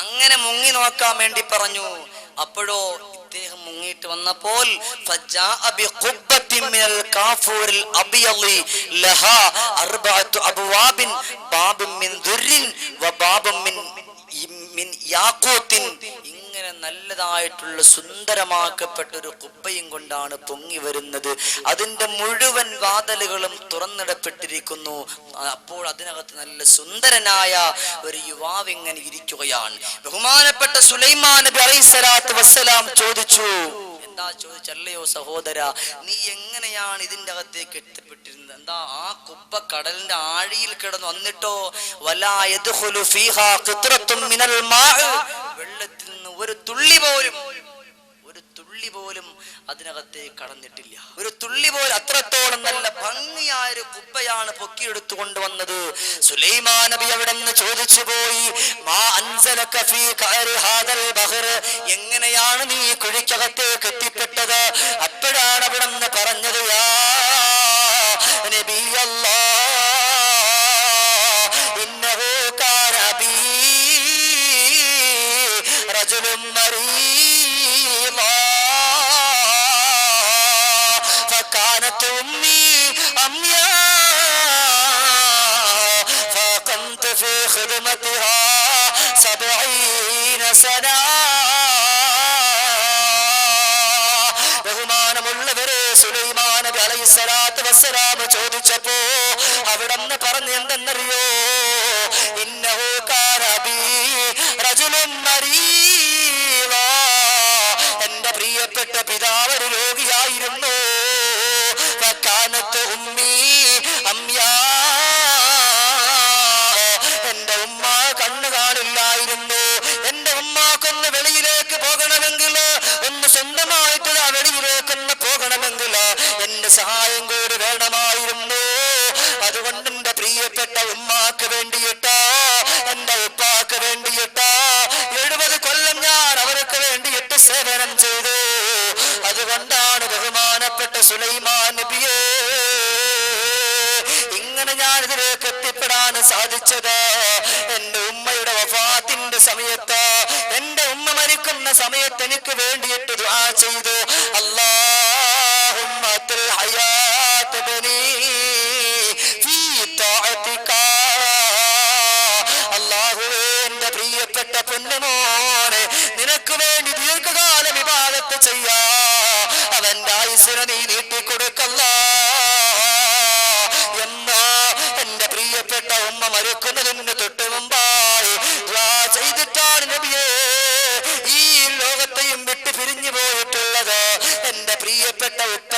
അങ്ങനെ മുങ്ങി നോക്കാൻ വേണ്ടി പറഞ്ഞു. അപ്പോഴോ ഇദ്ദേഹം മുങ്ങിയിട്ട് വന്നപ്പോൾ ഇങ്ങനെ നല്ലതായിട്ടുള്ള സുന്ദരമാക്കപ്പെട്ട ഒരു കുബ്ബയും കൊണ്ടാണ് പൊങ്ങി വരുന്നത്. അതിന്റെ മുഴുവൻ വാതിലുകളും തുറന്നിടപ്പെട്ടിരിക്കുന്നു. അപ്പോൾ അതിനകത്ത് നല്ല സുന്ദരനായ ഒരു യുവാവ് ഇങ്ങനെ ഇരിക്കുകയാണ്. ബഹുമാനപ്പെട്ട സുലൈമാൻ നബി അലൈഹിസ്സലാത്തു വസ്സലാം ചോദിച്ചു, എന്താ ചോദിച്ചല്ലയോ സഹോദര, നീ എങ്ങനെയാണ് ഇതിന്റെ അകത്തേക്ക് എത്തിപ്പെട്ടിരുന്നത്? എന്താ ആ കുബ്ബ കടലിന്റെ ആഴിയിൽ കിടന്നു വന്നിട്ടോ വലാ യദ്ഖുലു ഫീഹാ ഖിത്റത്തും മിനൽ മാ, വെള്ളത്തിൽ നിന്ന് ഒരു തുള്ളി പോലും അതിനകത്തേക്ക് കടന്നിട്ടില്ല. ഒരു തുള്ളി പോലും. അത്രത്തോളം നല്ല ഭംഗിയായ ഒരു കുബ്ബയാണ് പൊക്കിയെടുത്തു കൊണ്ടുവന്നത്. സുലൈമാൻ നബി അവിടെ നിന്ന് ചോദിച്ചു പോയി, മാ അൻസലക ഫീ ഖഅരി ഹാദൽ ബഹർ, എങ്ങനെയാണ് നീ കുഴിക്കകത്തേക്ക് എത്തിപ്പെട്ടത്? അപ്പോഴാണ് അവിടെ നിന്ന് പറഞ്ഞത്, യാ നബിയല്ലാഹ് ഇന്നഹു കാന ബീ റജുലുൻ മരീദ فكانت أمي أمياء فقمت في خدمتها 70 سنة. ബഹുമാനമുള്ളവരെ, സുലൈമാൻ നബി അലൈഹിസ്സലാത്തു വസ്സലാം ചോദിച്ചപ്പോ അവിടെ നിന്ന് പറഞ്ഞു എന്തെന്നറിയോ? ഇന്നഹു കാന ബീ റജുലുൻ മരീദ, എന്റെ പ്രിയപ്പെട്ട പിതാവ് ഒരു രോഗിയായിരുന്നു. എന്റെ ഉമ്മ കണ്ണു കാണില്ലായിരുന്നു. എന്റെ ഉമ്മാക്കൊന്ന് വെളിയിലേക്ക് പോകണമെങ്കിൽ, ഒന്ന് സ്വന്തമായിട്ട് ആ വെളിയിലേക്കൊന്ന് പോകണമെങ്കിൽ എന്റെ സഹായം കൂടി വേണമായിരുന്നു. അതുകൊണ്ട് എന്റെ പ്രിയപ്പെട്ട ഉമ്മാക്ക് വേണ്ടിയിട്ടോ എന്റെ ഉപ്പാക്ക് വേണ്ടിയിട്ടോ 70 കൊല്ലം ഞാൻ അവർക്ക് വേണ്ടിയിട്ട് സേവനം ചെയ്തു. അതുകൊണ്ടാണ് ബഹുമാനപ്പെട്ട സുലൈമാൻ നബിയെ ഇങ്ങനെ ഞാൻ ഇതിലേക്ക് എത്തിപ്പെടാൻ സാധിച്ചത്. എന്റെ ഉമ്മയുടെ വഫാത്തിന്റെ സമയത്ത്, എന്റെ ഉമ്മ മരിക്കുന്ന സമയത്ത് എനിക്ക് വേണ്ടിയിട്ട് ദുആ ചെയ്തു, അല്ലാഹുമ്മ അത്തിൽ ഹയാത ബനി ഫീ തഅതിക. അല്ലാഹുവേ, എന്റെ പ്രിയപ്പെട്ട പൊന്നുമോനെ, നിനക്ക് വേണ്ടി ദീർഘകാലം ഇബാദത്ത് ചെയ്യാ അവന്റെ ആയുസ്സിനെ നീ നീട്ടിക്കൊടുക്കല്ലാ എന്നാ എന്റെ പ്രിയപ്പെട്ട ഉമ്മ മരിക്കുന്നതിന് തൊട്ട് മുമ്പായി ദുആ ചെയ്തിട്ടാണ് നബിയേ ഈ ലോകത്തെയും വിട്ട് പിരിഞ്ഞു പോയിട്ടുള്ളത്. എന്റെ പ്രിയപ്പെട്ട ഉപ്പ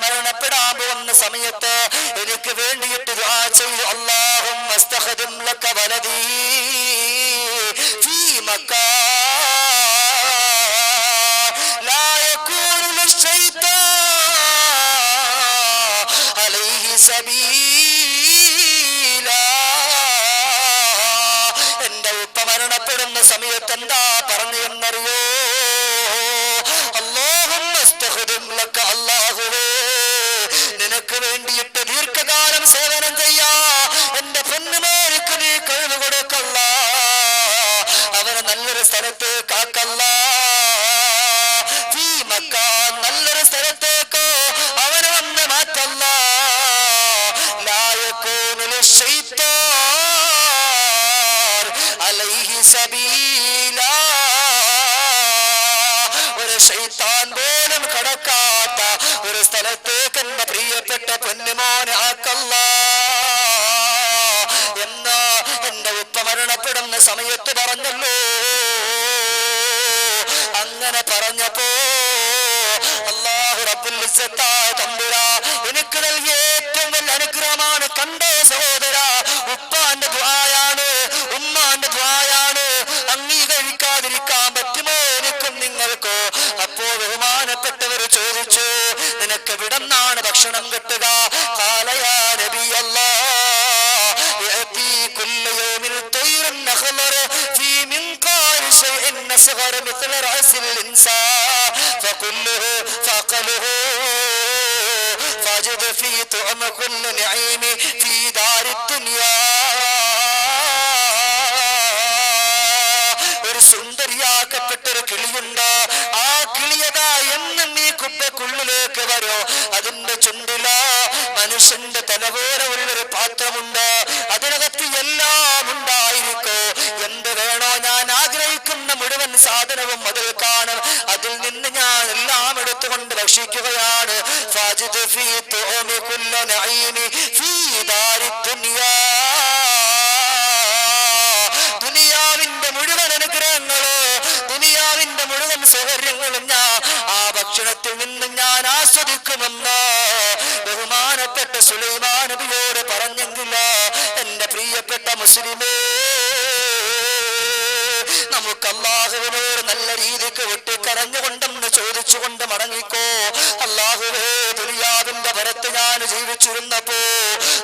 മരണപ്പെടാൻ പോകുന്ന സമയത്ത് എനിക്ക് വേണ്ടിയിട്ട് ദുആ ചെയ്തു, അല്ലാഹുമ്മ അസ്തഖദിം ലക വലദീ ഫീ മക്കാ ലാ യകൂനു ലിശ്ശൈത്താൻ അലൈഹി സബീലാ. എന്റെ ഉപ്പ മരണപ്പെടുന്ന സമയത്ത് എന്താ പറഞ്ഞു എന്നറിയോ? അല്ലാഹുമ്മ അസ്തഖദിം ലക, അല്ലാഹുവേ നിനക്ക് വേണ്ടിയിട്ട് ദീർഘകാലം സേവനം ചെയ്യാ എന്റെ പൊന്നുമോനിക്ക് നീ കഴിവ് കൊടുക്കല്ല, അവനെ നല്ലൊരു സ്ഥലത്ത് കാക്കല്ല. നല്ലൊരു സ്ഥലത്തേക്ക് അവനെ വന്ന് മാറ്റല്ല. ലാ യകൂനു ലിശ്ശൈത്താൻ അലൈഹി സബീലാ, ഒരു ശൈത്താൻ പോലും കടക്കാത്ത ഒരു സ്ഥലത്തേക്ക് എന്റെ പ്രിയപ്പെട്ട പൊന്നുമോനെ ആക്കല്ല എന്ന് എന്റെ ഉപ്പ മരണപ്പെടുന്ന സമയത്ത് പറഞ്ഞല്ലോ. അങ്ങനെ പറഞ്ഞപ്പോ അല്ലാഹു റബ്ബുൽ ഇസ്സത്തായ തമ്പുരാൻ എനിക്ക് നൽകിയ ഏറ്റവും വലിയ അനുഗ്രഹമാണ്. കണ്ടോ സഹോദര, ഉപ്പാന്റെ ദുആയാണ്, ഉമ്മാന്റെ ദുആയാണ്. അംഗീകരിക്കാതിരിക്കാൻ പറ്റുമോ എനിക്കും നിങ്ങൾക്കോ? അപ്പോ ബഹുമാനപ്പെട്ടവർ ചോദിച്ചു, നിനക്ക് എവിടെന്നാണ് ഭക്ഷണം കിട്ടുക? ഖാല യാ നബിയല്ലാഹ് യഅതി കുല്ലു യൗമിൻ തയ്റുൻ നഖ്ലറ ഫീ മിൻഖാർ ശൈഇൻ നസ്ഗറ മിത്ല റഅസിൽ ഇൻസാൻ ഫകുല്ലുഹു ഫഖലുഹു ഫജിദ് ഫീ തുഅമ കുല്ലു നഈമി ഫീ ദാരി ദുനിയാ. ഒരു സുന്ദരിയാക്കപ്പെട്ടൊരു കിളിയുണ്ട്. ആ കിളിയതാ എന്നും ഈ കുപ്പക്കുള്ളിലേക്ക് വരും. അതിന്റെ ചുണ്ടിലോ മനുഷ്യന്റെ തല പോലെ ഉള്ളൊരു പാത്രമുണ്ട്. അതിനകത്ത് എല്ലാം ഉണ്ടായിരിക്കും. എന്ത് വേണോ ഞാൻ ആഗ്രഹിക്കുന്ന മുഴുവൻ സാധനവും അതിൽ കാണും. അതിൽ നിന്ന് ഞാൻ എല്ലാം എടുത്തുകൊണ്ട് ഭക്ഷിക്കുകയാണ്. ദുനിയാവിന്റെ മുഴുവൻ അനുഗ്രഹങ്ങള്, ദുനിയാവിന്റെ മുഴുവൻ സൗകര്യങ്ങളും ഞാൻ ആ ഭക്ഷണത്തിൽ നിന്ന് ഞാൻ ആസ്വദിക്കുമെന്ന് ബഹുമാനപ്പെട്ട സുലൈമാൻ നബിയോട് പറഞ്ഞെങ്കില എന്റെ പ്രിയപ്പെട്ട മുസ്ലിമേ, നമുക്ക് അല്ലാഹുവിനോട് നല്ല രീതിക്ക് വെട്ടിക്കരഞ്ഞുകൊണ്ടെന്ന് ചോദിച്ചുകൊണ്ട് മടങ്ങിക്കോ. അല്ലാഹുവേ, ദുനിയാവിന്റെ ഭരത്ത് ഞാൻ ജീവിച്ചിരുന്നപ്പോ,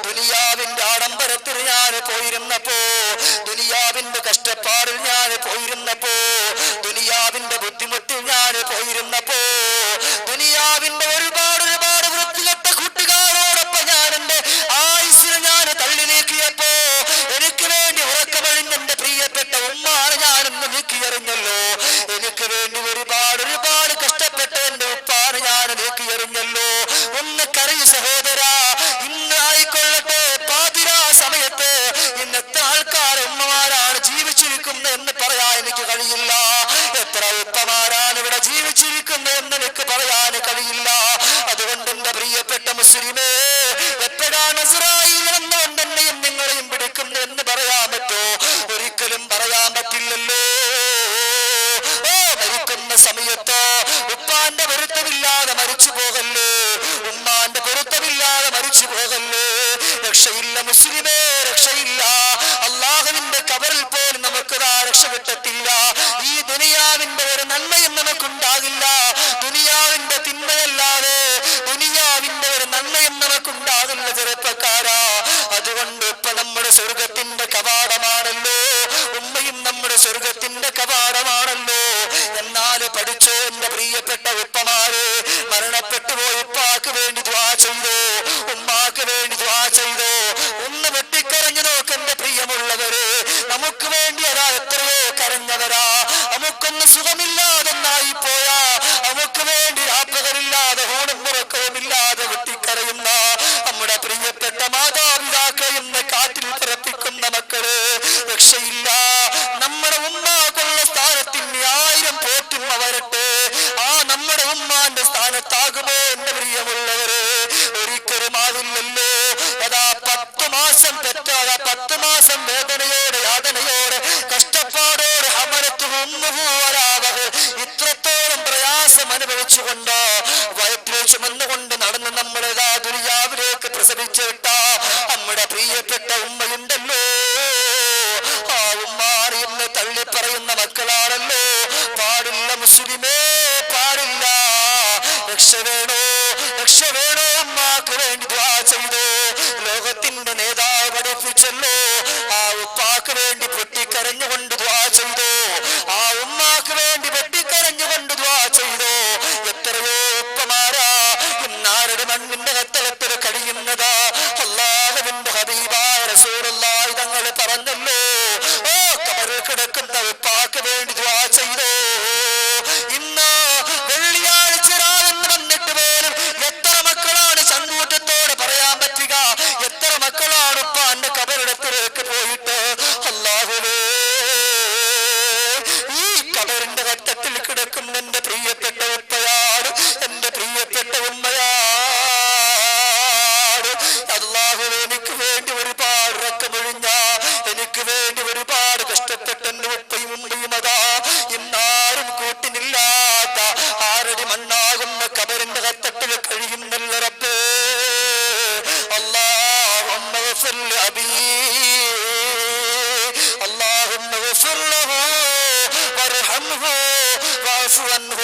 ദുനിയാവിന്റെ ആഡംബരത്തിൽ ഞാൻ പോയിരുന്നപ്പോ, ദുനിയാവിന്റെ കഷ്ടപ്പാടിൽ ഞാൻ പോയിരുന്നപ്പോ, ദുനിയാവിന്റെ ബുദ്ധിമുട്ടിൽ ഞാൻ പോയിരുന്നപ്പോ, ദുനിയാവിന്റെ ഒരുപാട് വൃത്തികെട്ട കൂട്ടുകാരോടൊപ്പം ഞാൻ എന്റെ ആയുസ്സിനെ ഞാൻ തള്ളി നീക്കിയപ്പോ, എനിക്ക് വേണ്ടി ഉറക്കമഴിഞ്ഞ എന്റെ പ്രിയപ്പെട്ട ഉമ്മാനെ ഞാനൊന്ന് നീക്കിയെറിഞ്ഞല്ലോ. എനിക്ക് വേണ്ടി ഒരുപാട് കഷ്ടപ്പെട്ട എന്റെ ഉപ്പാനെ ഞാൻ നീക്കിയെറിഞ്ഞല്ലോ. ഒന്ന് കരയ് സഹോദരാ. ഇന്ന് ആയിക്കൊള്ളട്ടെ പാതിരാ സമയത്ത് ഇന്നത്തെ ആൾക്കാർ ഉമ്മമാരാണ് ജീവിച്ചിരിക്കുന്നത് എന്ന് പറയാൻ എനിക്ക് കഴിയില്ല. എത്ര ഉപ്പമാരാണ് ഇവിടെ ജീവിച്ചിരിക്കുന്നത് എന്ന് എനിക്ക് പറയാൻ കഴിയില്ല. അതുകൊണ്ട് എന്റെ പ്രിയപ്പെട്ട മുസ്ലിമേ, എപ്പോഴാണ് ഇസ്രായേൽ എന്നുകൊണ്ട് എന്നെയും നിങ്ങളെയും പിടിക്കുന്നത് എന്ന് പറയാൻ പറ്റോ? ഒരിക്കലും പറയാൻ പറ്റില്ലല്ലോ. മരിക്കുന്ന സമയത്ത് ഉപ്പാന്റെ പൊരുത്തമില്ലാതെ മരിച്ചു പോകല്ലേ, ഉമ്മാന്റെ പൊരുത്തമില്ലാതെ മരിച്ചു പോകല്ലേ. രക്ഷയില്ല മുസ്ലിമേ, രക്ഷയില്ല. അല്ലാഹുവിന്റെ ഖബറിൽ പോലും നമുക്ക് രക്ഷ കിട്ടത്തില്ല. ഈ ദുനിയാവിന്റെ ഒരു നന്മയും നമുക്കുണ്ടാകില്ല. ദുനിയാവിന്റെ തിന്മയല്ലാതെ ദുനിയാവിന്റെ ഒരു നന്മയും നമുക്കുണ്ടാകില്ല ചെറുപ്പക്കാരാ. അതുകൊണ്ട് ഇപ്പൊ നമ്മുടെ സ്വർഗത്തിന്റെ കവാടമാണല്ലോ, ഉമ്മയും നമ്മുടെ സ്വർഗത്തിന്റെ കവാടമാണല്ലോ. എന്നാല് പഠിച്ചോ എന്റെ പ്രിയപ്പെട്ട ഉപ്പമാരെ, മരണപ്പെട്ടു പോയി ഉപ്പാക്ക് വേണ്ടി ദുആ ചെയ്തോ, ഉമ്മാക്ക് വേണ്ടി ദുആ ചെയ്തോ. ഒന്ന് വെട്ടിക്കരഞ്ഞു നോക്കെന്റെ പ്രിയമുള്ളവരെ. നമുക്ക് വേണ്ടി അതാ എത്രയോ കരഞ്ഞവരാ. നമുക്കൊന്ന് സുഖമില്ലാതെന്നായി പോയാ നമുക്ക് വേണ്ടി രാപ്പകരില്ലാതെ ഹോണും മുറക്കവുമില്ലാതെ വെട്ടിക്കരയുന്ന നമ്മുടെ പ്രിയപ്പെട്ട മാതാപിതാക്കൾ ഇന്ന് കാറ്റിൽ പറപ്പിക്കുന്ന മക്കള്, രക്ഷയില്ല. നമ്മുടെ ഉമ്മാക്കുള്ള സ്ഥാനത്തിന് 1000 പോറ്റും വരട്ടെ. ആ നമ്മുടെ ഉമ്മാന്റെ സ്ഥാനത്താകുമോ എന്റെ പ്രിയമുള്ളവരെ? ഒരിക്കലും ആവില്ലല്ലോ. അതാ 10 മാസം പെറ്റാത 10 മാസം വേദനയോടെ യാതനയോടെ കഷ്ടപ്പാടോടെ ഇത്രത്തോളം പ്രയാസം അനുഭവിച്ചുകൊണ്ട് വയറ്റിൽ ചുമന്നുകൊണ്ട് നടന്ന് നമ്മളേതാ ദുനിയാവിലേക്ക് പ്രസവിച്ചിട്ട നമ്മുടെ പ്രിയപ്പെട്ട ഉമ്മയുണ്ടല്ലോ. ആ ഉമ്മാനെ ഇന്ന് തള്ളിപ്പറയുന്ന മക്കളാണല്ലോ. പാടില്ല മുസ്ലിമേ, പാടില്ല. രക്ഷ വേണോ, രക്ഷ വേണോ. ഉമ്മാക്ക് വേണ്ടി ദുആ ചെയ്തോ. ലോകത്തിന്റെ നേതാവ് പഠിപ്പിച്ചല്ലോ. ആ ഉപ്പാക്ക് വേണ്ടി പൊട്ടിക്കരഞ്ഞുകൊണ്ട് ദുആ ചെയ്തോ. ആ ഉമ്മാക്ക് വേണ്ടി പൊട്ടിക്കരഞ്ഞുകൊണ്ട് ദുആ ചെയ്തോ. എത്രയോ ഉപ്പമാരാ ഇന്നാരുടെ മണ്ണിന്റെ കത്തളത്തിൽ കഴിയുന്നത്. അല്ലാഹുവിന്റെ ഹബീബായ റസൂലുള്ളാഹി തങ്ങൾ പറഞ്ഞല്ലോ, ഓ ഖബറിൽ കിടക്കുന്ന ഉപ്പാക്ക് വേണ്ടി ദുആ ചെയ്തോ. ഇന്ന് വെള്ളിയാഴ്ച രാവെന്ന് വന്നിട്ട് പോലും എത്ര മക്കളാണ് ചങ്കൂറ്റത്തോടെ പറയാൻ പറ്റുക? എത്ര മക്കളാണ് ഉപ്പാന്റെ ഖബറിടത്തിലേക്ക് പോയിട്ട് അല്ലാഹുവേ, ഈ ഖബറിന്റെ ഘട്ടത്തിൽ കിടക്കുന്ന എന്റെ പ്രിയപ്പെട്ട ഉപ്പയാണ്, എന്റെ പ്രിയപ്പെട്ട ഉമ്മയാണ്. അല്ലാഹുവേ, എനിക്ക് വേണ്ടി ഒരുപാട് രക്തമൊഴിഞ്ഞ, എനിക്ക് വേണ്ടി ഒരുപാട് കഷ്ടപ്പെട്ട എന്റെ ഉപ്പയും ഉമ്മയും അതാ ഇന്നാരും കൂട്ടിനില്ലാത്ത 6 അടി മണ്ണാകുന്ന ഖബറിന്റെ ഘട്ടത്തിൽ കഴിയുന്നല്ല റബ്ബേ. اللهم اغفر لأبي، اللهم اغفر له وارحمه واعف عنه.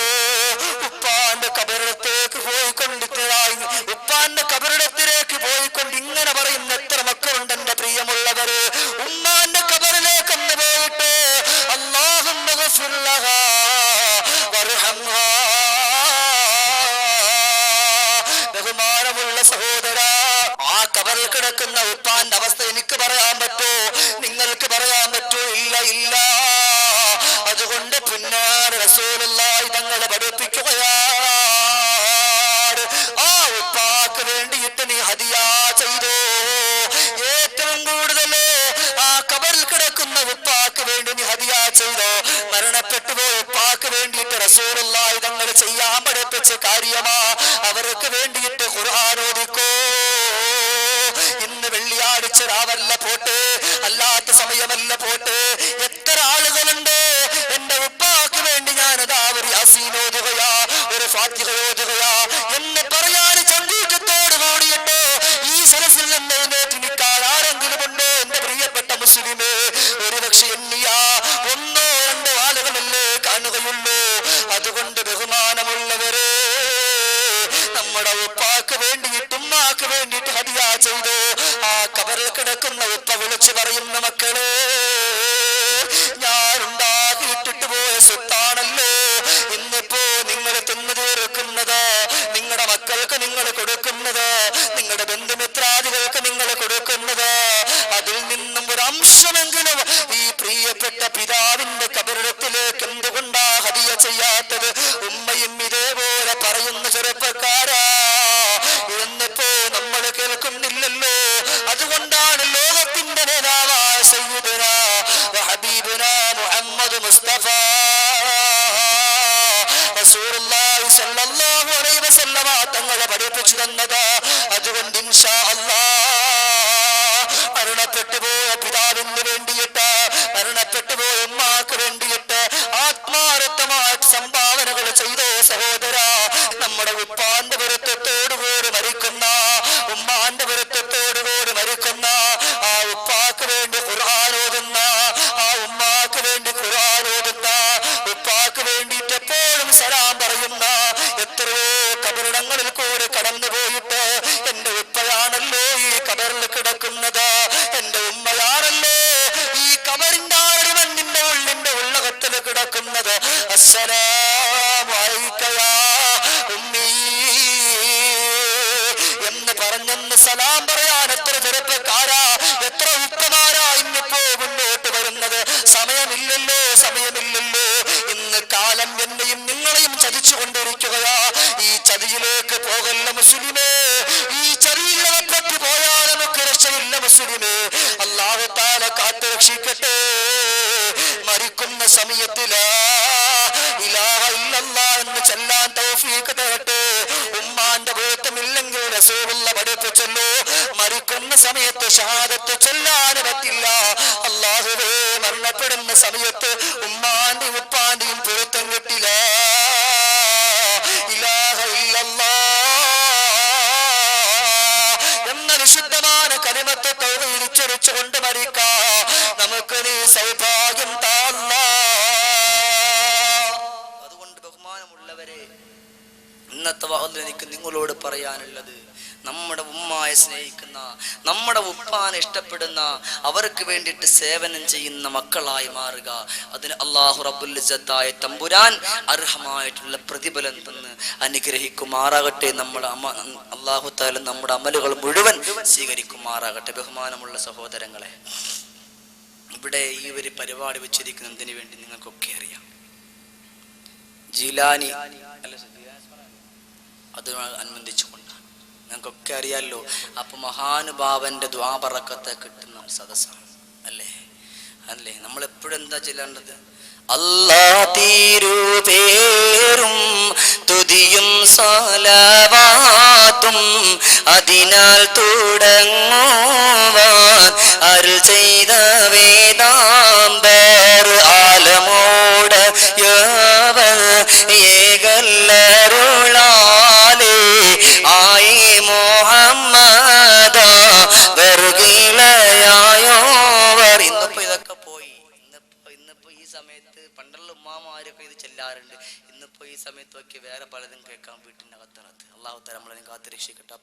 ഉപ്പാന്റെ ഖബറിടത്തേക്ക് പോയിക്കൊണ്ടിട്ടായി, ഉപ്പാന്റെ ഖബറിടത്തിലേക്ക് പോയിക്കൊണ്ട് ഇങ്ങനെ പറയുന്ന എത്ര മക്കളുണ്ട് എന്റെ പ്രിയമുള്ളവര്? ഉമ്മാന്റെ ഖബറിലേക്ക് ഒന്ന് പോയിട്ട് اللهم اغفر لها وارحمها. ബഹുമാനമുള്ള സഹോദരാ, ആ ഖബറിൽ കിടക്കുന്ന ഉപ്പാന്റെ അവസ്ഥ എനിക്ക് പറയാൻ പറ്റോ? നിങ്ങൾക്ക് പറയാൻ പറ്റോ? ഇല്ല, ഇല്ല. അതുകൊണ്ട് അതുകൊണ്ട് പുന്നാര റസൂലുള്ളാഹി തങ്ങളെ പഠിപ്പിക്കുകയാണ്, ആ ഉപ്പാക്ക് വേണ്ടിയിട്ട് നീ ഹദിയ ചെയ്തോ. ഏറ്റവും കൂടുതൽ ആ ഖബറിൽ കിടക്കുന്ന ഉപ്പാക്ക് വേണ്ടി നീ ഹദിയ ചെയ്തോ. മരണപ്പെട്ടു പോയ ഉപ്പാക്ക് വേണ്ടിയിട്ട് റസൂലുള്ളാഹി തങ്ങൾ ചെയ്യാൻ പഠിപ്പിച്ച കാര്യമാ. അവർക്ക് വേണ്ടിയിട്ട് ഖുർആൻ ഓതിക്കോ. ഇന്ന് വെള്ളിയാഴ്ച രാവല്ല പോട്ട്, അല്ലാത്ത സമയമല്ല പോട്ട്, എത്ര ആളുകളുണ്ട് എന്റെ ഉപ്പാക്ക് വേണ്ടി ഞാനതാ ഒരു യാസീൻ ഓതുകയാ, ഒരു ഫാത്തിഹ ഓതുകയാ എന്ന് പറയാൻ ചങ്കൂറ്റത്തോട് കൂടിയിട്ട് ഈ സദസ്സിൽ നിന്ന് എഴുന്നേറ്റ് നിൽക്കാൻ ആരെങ്കിലും ഉണ്ടോ എന്റെ പ്രിയപ്പെട്ട മുസ്ലിമേ? ഒരുപക്ഷെ എണ്ണിയാ ഒന്നോ രണ്ടോ ആളുകളല്ലേ കാണുകയുള്ളൂ. അതുകൊണ്ട് ബഹുമാനമുള്ളവരെ, നമ്മുടെ ഉപ്പാക്ക് വേണ്ടിയിട്ട് ഉമ്മാക്ക് വേണ്ടിയിട്ട് ഹദിയ ചെയ്തു. ആ ഖബറിൽ കിടക്കുന്ന ഉപ്പ വിളിച്ചു പറയുന്ന, മക്കളെ ഞാൻ ഉണ്ടാക്കിയിട്ടിട്ട് പോയ സ്വത്താണല്ലോ ഇന്നിപ്പോ നിങ്ങൾ തിന്നു തീർക്കുന്നത്, നിങ്ങളുടെ മക്കൾക്ക് നിങ്ങൾ കൊടുക്കുന്നത്, നിങ്ങളുടെ ബന്ധുമിത്രാദികൾക്ക് നിങ്ങൾ കൊടുക്കുന്നത്. അതിൽ നിന്നും ഒരു അംശമെങ്കിലും ഈ പ്രിയപ്പെട്ട പിതാവിന്റെ ഖബറിടത്തിലേക്ക് എന്തുകൊണ്ടാ ഹദിയ ചെയ്യാത്തത്? ഉമ്മയും ഇതേപോലെ പറയുന്ന ചെറുപ്പക്കാരാ, എന്നിപ്പോ നമ്മൾ കേൾക്കുന്നില്ലല്ലോ. അതുകൊണ്ടാണ് ലോകത്തിന്റെ നേതാവായ സയ്യിദുനാ വഹബീബുനാ മുഹമ്മദ് മുസ്തഫ റസൂലുള്ളാഹി സ്വല്ലല്ലാഹു അലൈഹി വസല്ലമ തങ്ങളെ പഠിപ്പിച്ചു തന്നത്. അതുകൊണ്ട് ഇൻഷാ അല്ലാഹ് മരണപ്പെട്ടു പോയ പിതാവിന് വേണ്ടിയിട്ട്, മരണപ്പെട്ടു പോയ ഉമ്മാക്ക് വേണ്ടിയിട്ട് ആത്മാർത്ഥമായിട്ട് സംഭാവനകൾ ചെയ്തോ സഹോദര. നമ്മുടെ ഉപ്പാന്റെ പൊരുത്തത്തോടുകൂടി മരിക്കുന്ന, ഉമ്മാന്റെ പൊരുത്തത്തോടുകൂടി മരിക്കുന്ന, ആ ഉപ്പാക്ക് വേണ്ടി ഖുർആൻ ഓതുന്ന, ആ ഉമ്മാക്ക് വേണ്ടി ഖുർആൻ ഓതുന്ന, ഉപ്പാക്ക് വേണ്ടിയിട്ട് എപ്പോഴും സലാം പറയുന്ന എത്രയോ ഖബറിടങ്ങളിൽ കൂടെ കടന്നു പോയിട്ട് എന്റെ ഉപ്പയാണല്ലോ ഈ ഖബറിൽ കിടക്കുന്നത്, എന്റെ ഉമ്മയാണല്ലോ ഈ ഖബറിന്റെ ആടിമണ്ണിന്റെ ഉള്ളിന്റെ ഉള്ളകത്തിൽ കിടക്കുന്നത്. അസ്സലാമു അലൈക യാ ഉമ്മീ എന്ന് പറഞ്ഞെന്ന് സലാം പറയാൻ എത്ര ചെറുപ്പക്കാരാ, എത്ര ഉപ്പമാരാ ഇന്നിപ്പോ മുന്നോട്ട് വരുന്നത്. സമയമില്ലല്ലോ, സമയമില്ലല്ലോ. ഇന്ന് കാലം എന്നെയും നിങ്ങളെയും ചതിച്ചു കൊണ്ടിരിക്കുകയാ. ഈ ചതിയിലേക്ക് പോകല്ല മുസ്ലിമേ, ഈ ചതിയിലകപ്പെട്ട് പോയാൽ നമുക്ക് രക്ഷയില്ല മുസ്ലിമേ. അല്ലാഹു തആല കാത്തു രക്ഷിക്കട്ടെ. മരിക്കുന്ന സമയത്ത് ലാ ഇലാഹ ഇല്ലല്ലാഹ് എന്ന് ചൊല്ലാൻ തൗഫീഖ് തരട്ടെ. ഉമ്മാന്റെ പൊരുത്തമില്ലെങ്കിൽ റസൂലുള്ളാഹി പഠിപ്പിച്ചല്ലോ, മരിക്കുന്ന സമയത്ത് ഷഹാദത്ത് ചൊല്ലാൻ പറ്റില്ല. അല്ലാഹുവേ, മരണപ്പെടുന്ന സമയത്ത് ഉമ്മാന്റെയും ഉപ്പാന്റെയും പൊരുത്തം കിട്ടില്ല. ഇലാഹ ഇല്ലല്ലാഹ് എന്ന വിശുദ്ധമായ കലിമത്ത് തൗഹീദ് ഉച്ചരിച്ചുകൊണ്ട് മരിക്കാം. നമുക്ക് നീ സൗഭാഗ്യം താ അല്ലാഹ്. അതുകൊണ്ട് ബഹുമാനമുള്ളവരെ, ഇന്നത്തെ വഅദ് എനിക്ക് നിങ്ങളോട് പറയാനുള്ളത്, നമ്മുടെ ഉമ്മായെ സ്നേഹിക്കുന്ന, നമ്മുടെ ഉപ്പാനെ ഇഷ്ടപ്പെടുന്ന, അവർക്ക് വേണ്ടിയിട്ട് സേവനം ചെയ്യുന്ന മക്കളായി മാറുക. അതിന് അല്ലാഹു റബ്ബുൽ ഇസ്സത്തായ തമ്പുരാൻ അർഹമായിട്ടുള്ള പ്രതിഫലം തന്ന് അനുഗ്രഹിക്കുമാറാകട്ടെ. നമ്മുടെ അല്ലാഹു തആല നമ്മുടെ അമലുകൾ മുഴുവൻ സ്വീകരിക്കുമാറാകട്ടെ. ബഹുമാനമുള്ള സഹോദരങ്ങളെ, ഇവിടെ ഈ ഒരു പരിപാടി വെച്ചിരിക്കുന്നതിന് വേണ്ടി നിങ്ങൾക്കൊക്കെ അറിയാം, ജീലാനി അതിനോടനുബന്ധിച്ചുകൊണ്ടാണ്, നിങ്ങൾക്കൊക്കെ അറിയാമല്ലോ. അപ്പൊ മഹാനുഭാവന്റെ ദുആ ബറക്കത്ത് കിട്ടുന്ന സദസ്സാണ് അല്ലേ? അല്ലേ? നമ്മൾ എപ്പോഴും എന്താ ചെല്ലേണ്ടത്? അല്ലാഹ് തിരുപേരും തുതിയും സലവാത്തും അതിനാൽ തുടങ്ങുവാൻ അരുൾ ചെയ്ത വേദാംബർ ആലമോട് ഏകല്ലരുളാലേ ആയി മുഹമ്മദ വർഗീലയായോവർ. ഇന്നിപ്പോ ഇതൊക്കെ പോയി. ഇന്നിപ്പോ ഈ സമയത്ത് പണ്ടുള്ള ഉമ്മാമാരൊക്കെ ഇത് ചെല്ലാറുണ്ട്. ഇന്നിപ്പോ ഈ സമയത്തൊക്കെ വേറെ പലതും കേൾക്കാൻ വീട്ടിനകത്തണത്. അല്ലാഹു തആല നമ്മളെ കാത്ത് രക്ഷിക്കട്ടെ.